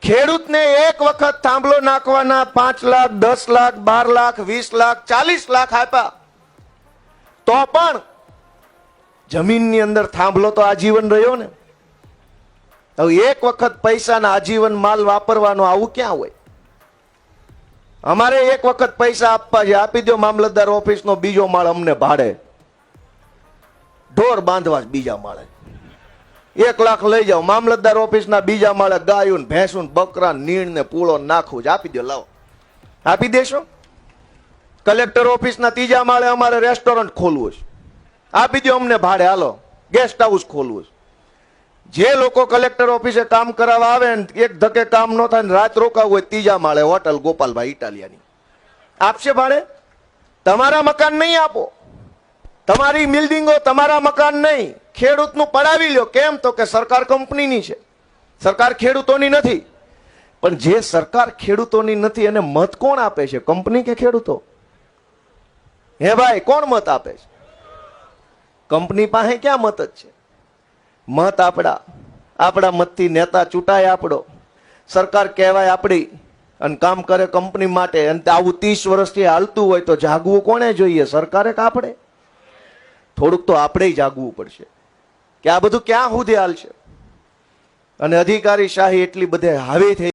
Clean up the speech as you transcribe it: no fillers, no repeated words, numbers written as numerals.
ખેડૂતને એક વખત થાંભલો નાખવાના 5 લાખ 10 લાખ 12 લાખ 20 લાખ 40 લાખ આપ્યા તો પણ જમીનની અંદર થાંભલો તો આજીવન રહ્યો ને. હવે એક વખત પૈસાના આજીવન માલ વાપરવાનો આવું ક્યાં હોય? અમારે એક વખત પૈસા આપવા છે, આપી દો મામલતદાર ઓફિસનો બીજો માળ અમને ભાડે, ઢોર બાંધવા બીજા માળે 1 લાખ લઈ જાઓ, મામલતદાર ઓફિસના બીજા માળે ગાયું ભેંસું બકરા નીણ ને પૂળો નાખવું છે, આપી દો, લાવો. આપી દેશો? કલેક્ટર ઓફિસના 3જા માળે અમારે રેસ્ટોરન્ટ ખોલવું છે, આપી દો અમને ભાડે, હાલો ગેસ્ટ હાઉસ ખોલવું છે. જે લોકો કલેક્ટર ઓફિસે કામ કરાવવા આવે ને એક ધકે કામ ન થાય ને રાત રોકાવું હોય 3જા માળે હોટલ ગોપાલભાઈ ઇટાલિયાની, આપશે ભાડે? તમારા મકાન નહીં આપો, તમારી બિલ્ડિંગો તમારા મકાન નહીં, ખેડૂતનું પડાવી લ્યો. કેમ? તો કે સરકાર કંપનીની છે, સરકાર ખેડૂતોની નથી. પણ જે સરકાર ખેડૂતોની નથી એને મત કોણ આપે છે, કંપની કે ખેડૂતો? હે ભાઈ, કોણ મત આપે છે? કંપની પાસે ક્યાં મત જ છે? મત આપણા મતથી નેતા ચૂંટાય આપણો, સરકાર કહેવાય આપણી અને કામ કરે કંપની માટે. અને આવું 30 વર્ષથી હાલતું હોય તો જાગવું કોને જોઈએ, સરકારે કે આપણે? થોડુંક તો આપણે જાગવું પડશે કે આ બધું ક્યાં સુધી હાલશે. અને અધિકારી શાહી એટલી બધે હાવી થઈ